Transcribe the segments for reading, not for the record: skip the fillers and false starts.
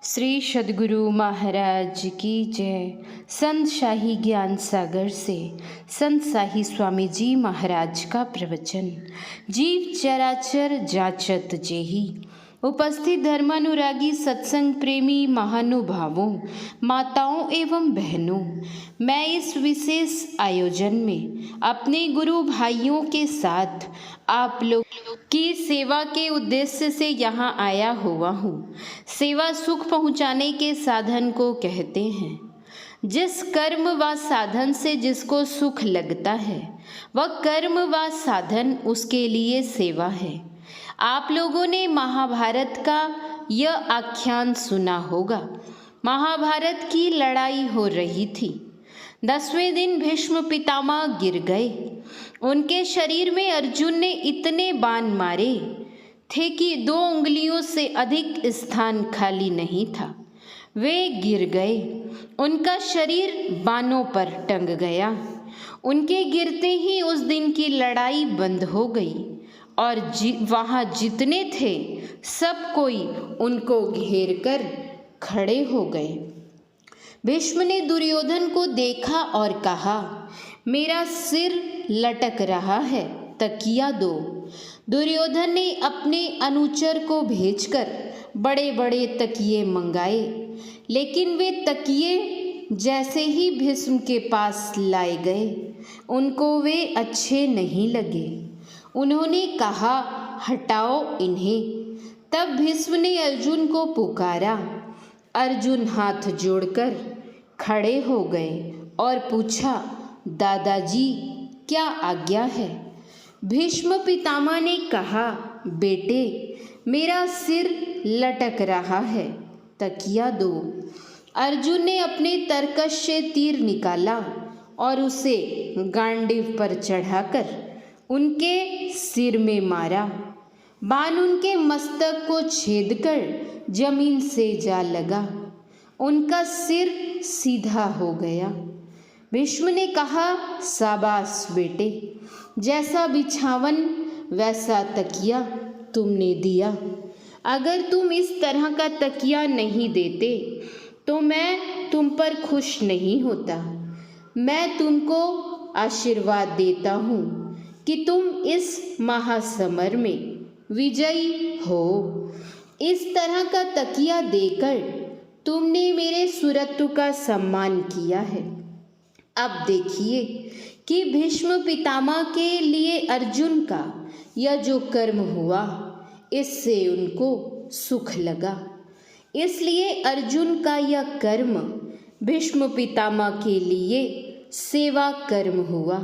श्री सद्गुरु महाराज की जय। संत शाही ज्ञान सागर से संत शाही स्वामी जी महाराज का प्रवचन। जीव चराचर जाचत जेहि। उपस्थित धर्मानुरागी सत्संग प्रेमी महानुभावों, माताओं एवं बहनों, मैं इस विशेष आयोजन में अपने गुरु भाइयों के साथ आप लोग की सेवा के उद्देश्य से यहाँ आया हुआ हूँ। सेवा सुख पहुँचाने के साधन को कहते हैं। जिस कर्म व साधन से जिसको सुख लगता है वह कर्म व साधन उसके लिए सेवा है। आप लोगों ने महाभारत का यह आख्यान सुना होगा। महाभारत की लड़ाई हो रही थी। 10वें दिन भीष्म पितामह गिर गए। उनके शरीर में अर्जुन ने इतने बाण मारे थे कि 2 उंगलियों से अधिक स्थान खाली नहीं था। वे गिर गए। उनका शरीर बाणों पर टंग गया। उनके गिरते ही उस दिन की लड़ाई बंद हो गई और वहाँ जितने थे सब कोई उनको घेर कर खड़े हो गए। भीष्म ने दुर्योधन को देखा और कहा, मेरा सिर लटक रहा है, तकिया दो। दुर्योधन ने अपने अनुचर को भेजकर बड़े बड़े तकिए मंगाए, लेकिन वे तकिए जैसे ही भीष्म के पास लाए गए उनको वे अच्छे नहीं लगे। उन्होंने कहा, हटाओ इन्हें। तब भीष्म ने अर्जुन को पुकारा। अर्जुन हाथ जोड़कर खड़े हो गए और पूछा, दादाजी क्या आज्ञा है? भीष्म पितामह ने कहा, बेटे मेरा सिर लटक रहा है, तकिया दो। अर्जुन ने अपने तरकश से तीर निकाला और उसे गांडीव पर चढ़ाकर उनके सिर में मारा। बाण उनके मस्तक को छेद कर जमीन से जा लगा। उनका सिर सीधा हो गया। भीष्म ने कहा, शाबाश बेटे, जैसा बिछावन वैसा तकिया तुमने दिया। अगर तुम इस तरह का तकिया नहीं देते तो मैं तुम पर खुश नहीं होता। मैं तुमको आशीर्वाद देता हूँ कि तुम इस महासमर में विजयी हो। इस तरह का तकिया देकर तुमने मेरे सुरत्व का सम्मान किया है। अब देखिए कि भीष्म पितामह के लिए अर्जुन का यह जो कर्म हुआ इससे उनको सुख लगा। इसलिए अर्जुन का यह कर्म भीष्म पितामह के लिए सेवा कर्म हुआ।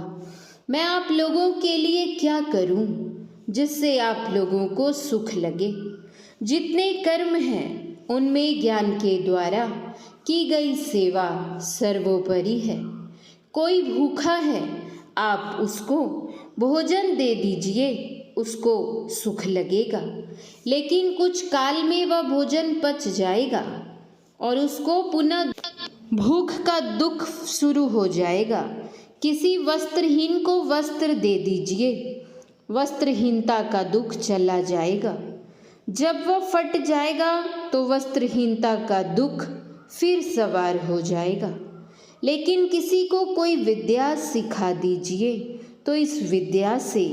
मैं आप लोगों के लिए क्या करूं जिससे आप लोगों को सुख लगे? जितने कर्म हैं उनमें ज्ञान के द्वारा की गई सेवा सर्वोपरि है। कोई भूखा है, आप उसको भोजन दे दीजिए, उसको सुख लगेगा। लेकिन कुछ काल में वह भोजन पच जाएगा और उसको पुनः भूख का दुख शुरू हो जाएगा। किसी वस्त्रहीन को वस्त्र दे दीजिए, वस्त्रहीनता का दुख चला जाएगा। जब वह फट जाएगा तो वस्त्रहीनता का दुख फिर सवार हो जाएगा। लेकिन किसी को कोई विद्या सिखा दीजिए तो इस विद्या से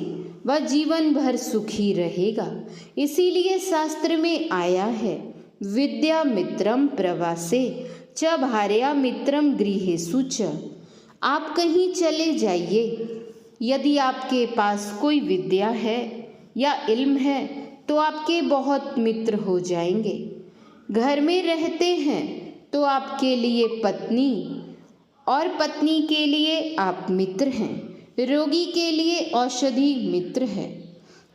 वह जीवन भर सुखी रहेगा। इसीलिए शास्त्र में आया है, विद्या मित्रम प्रवासे च भार्या मित्रम गृहेषु च। आप कहीं चले जाइए, यदि आपके पास कोई विद्या है या इल्म है तो आपके बहुत मित्र हो जाएंगे। घर में रहते हैं तो आपके लिए पत्नी और पत्नी के लिए आप मित्र हैं। रोगी के लिए औषधि मित्र है।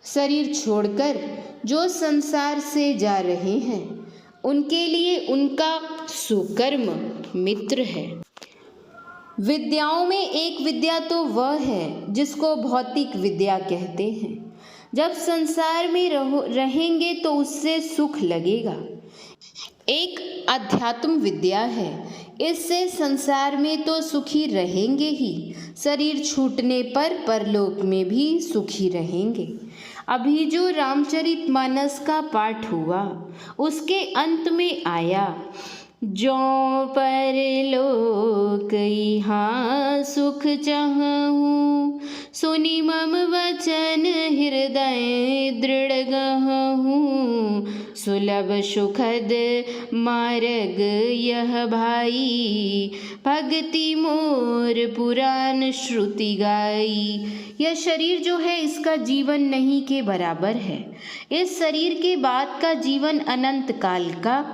शरीर छोड़कर जो संसार से जा रहे हैं उनके लिए उनका सुकर्म मित्र है। विद्याओं में एक विद्या तो वह है जिसको भौतिक विद्या कहते हैं। जब संसार में रहेंगे तो उससे सुख लगेगा। एक अध्यात्म विद्या है, इससे संसार में तो सुखी रहेंगे ही, शरीर छूटने पर परलोक में भी सुखी रहेंगे। अभी जो रामचरितमानस का पाठ हुआ उसके अंत में आया, जो परलोक यहाँ सुख चाहूँ, सुनि मम वचन हृदय दृढ़ गहूँ, सुलभ सुखद मार्ग यह भाई, भक्ति मोर पुराण श्रुति गाई। यह शरीर जो है इसका जीवन नहीं के बराबर है। इस शरीर के बाद का जीवन अनंत काल का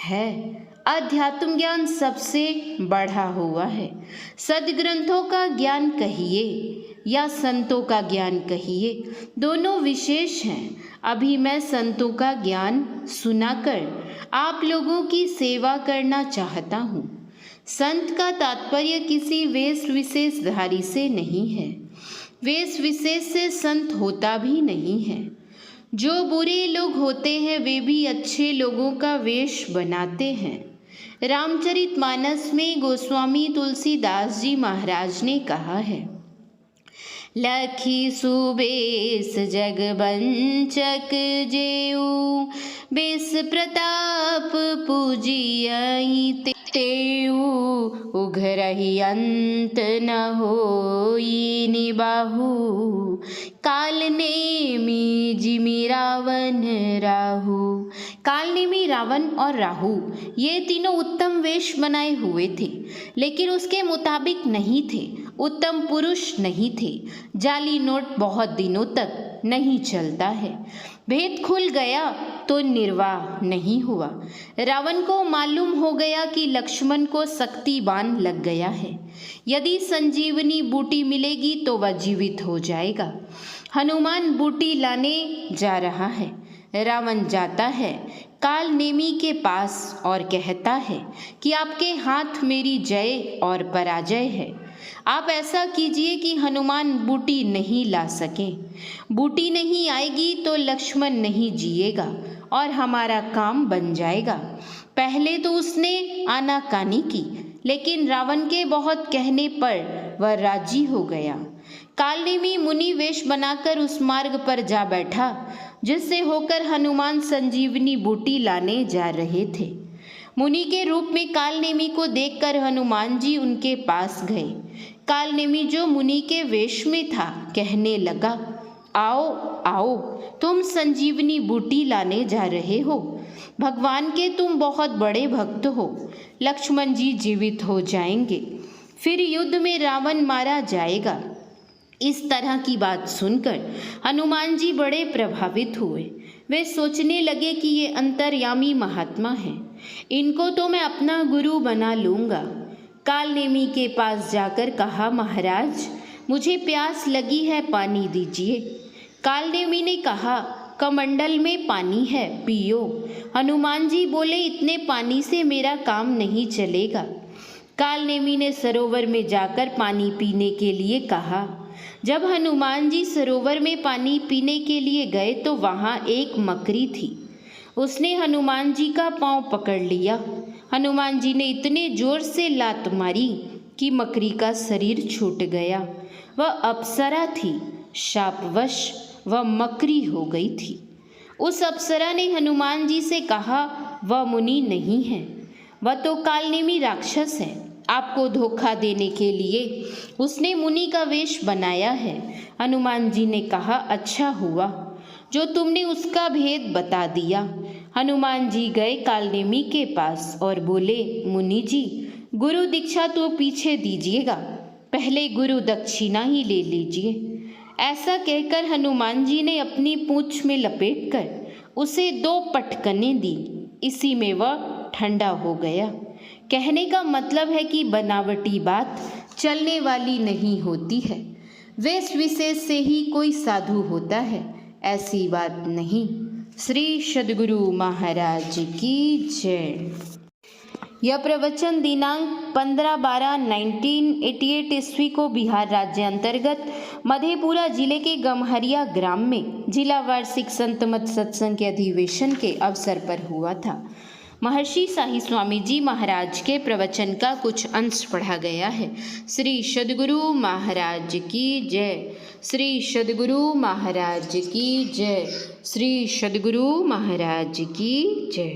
है। अध्यात्म ज्ञान सबसे बढ़ा हुआ है। सदग्रंथों का ज्ञान कहिए या संतों का ज्ञान कहिए, दोनों विशेष हैं। अभी मैं संतों का ज्ञान सुनाकर आप लोगों की सेवा करना चाहता हूँ। संत का तात्पर्य किसी वेश विशेषधारी से नहीं है। वेश विशेष से संत होता भी नहीं है। जो बुरे लोग होते हैं वे भी अच्छे लोगों का वेश बनाते हैं। रामचरितमानस में गोस्वामी तुलसीदास जी महाराज ने कहा है, लखी सुबेश जगबंचक जेऊ, बेस प्रताप पूजियई तेऊ, उघरहि अंत न होई निबाहु, काल नेमि जिमि रावण राहु। काल नेमि रावण और राहु ये तीनों उत्तम वेश बनाए हुए थे, लेकिन उसके मुताबिक नहीं थे। उत्तम पुरुष नहीं थे। जाली नोट बहुत दिनों तक नहीं चलता है। भेद खुल गया तो निर्वाह नहीं हुआ। रावण को मालूम हो गया कि लक्ष्मण को शक्ति बाण लग गया है। यदि संजीवनी बूटी मिलेगी तो वह जीवित हो जाएगा। हनुमान बूटी लाने जा रहा है। रावण जाता है काल नेमी के पास और कहता है कि आपके हाथ मेरी जय और पराजय है। आप ऐसा कीजिए कि हनुमान बूटी नहीं ला सके। बूटी नहीं आएगी तो लक्ष्मण नहीं जिएगा और हमारा काम बन जाएगा। पहले तो उसने आनाकानी की, लेकिन रावण के बहुत कहने पर वह राजी हो गया। कालनेमी मुनि वेश बनाकर उस मार्ग पर जा बैठा जिससे होकर हनुमान संजीवनी बूटी लाने जा रहे थे। मुनि के रूप में कालनेमी को देखकर हनुमान जी उनके पास गए। कालनेमी जो मुनि के वेश में था कहने लगा, आओ आओ, तुम संजीवनी बूटी लाने जा रहे हो। भगवान के तुम बहुत बड़े भक्त हो। लक्ष्मण जी जीवित हो जाएंगे, फिर युद्ध में रावण मारा जाएगा। इस तरह की बात सुनकर हनुमान जी बड़े प्रभावित हुए। वे सोचने लगे कि ये अंतर्यामी महात्मा हैं, इनको तो मैं अपना गुरु बना लूँगा। कालनेमी के पास जाकर कहा, महाराज मुझे प्यास लगी है, पानी दीजिए। कालनेमी ने कहा, कमंडल में पानी है, पियो। हनुमान जी बोले, इतने पानी से मेरा काम नहीं चलेगा। कालनेमी ने सरोवर में जाकर पानी पीने के लिए कहा। जब हनुमान जी सरोवर में पानी पीने के लिए गए तो वहाँ एक मकड़ी थी। उसने हनुमान जी का पाँव पकड़ लिया। हनुमान जी ने इतने जोर से लात मारी कि मकड़ी का शरीर छूट गया। वह अप्सरा थी, शापवश वह मकड़ी हो गई थी। उस अप्सरा ने हनुमान जी से कहा, वह मुनि नहीं है, वह तो कालनेमी राक्षस है। आपको धोखा देने के लिए उसने मुनि का वेश बनाया है। हनुमान जी ने कहा, अच्छा हुआ जो तुमने उसका भेद बता दिया। हनुमान जी गए कालनेमी के पास और बोले, मुनि जी गुरु दीक्षा तो पीछे दीजिएगा, पहले गुरु दक्षिणा ही ले लीजिए। ऐसा कहकर हनुमान जी ने अपनी पूंछ में लपेटकर उसे 2 पटकने दी। इसी में वह ठंडा हो गया। कहने का मतलब है कि बनावटी बात चलने वाली नहीं होती है। वेश विशेष से ही कोई साधु होता है, ऐसी बात नहीं। श्री सद्गुरु महाराज की जय। यह प्रवचन दिनांक 15/12/1988 ईस्वी को बिहार राज्य अंतर्गत मधेपुरा जिले के गम्हरिया ग्राम में जिला वार्षिक संत मत सत्संग के अधिवेशन के अवसर पर हुआ था। महर्षि शाही स्वामी जी महाराज के प्रवचन का कुछ अंश पढ़ा गया है। श्री सद्गुरु महाराज की जय। श्री सद्गुरु महाराज की जय। श्री सद्गुरु महाराज की जय।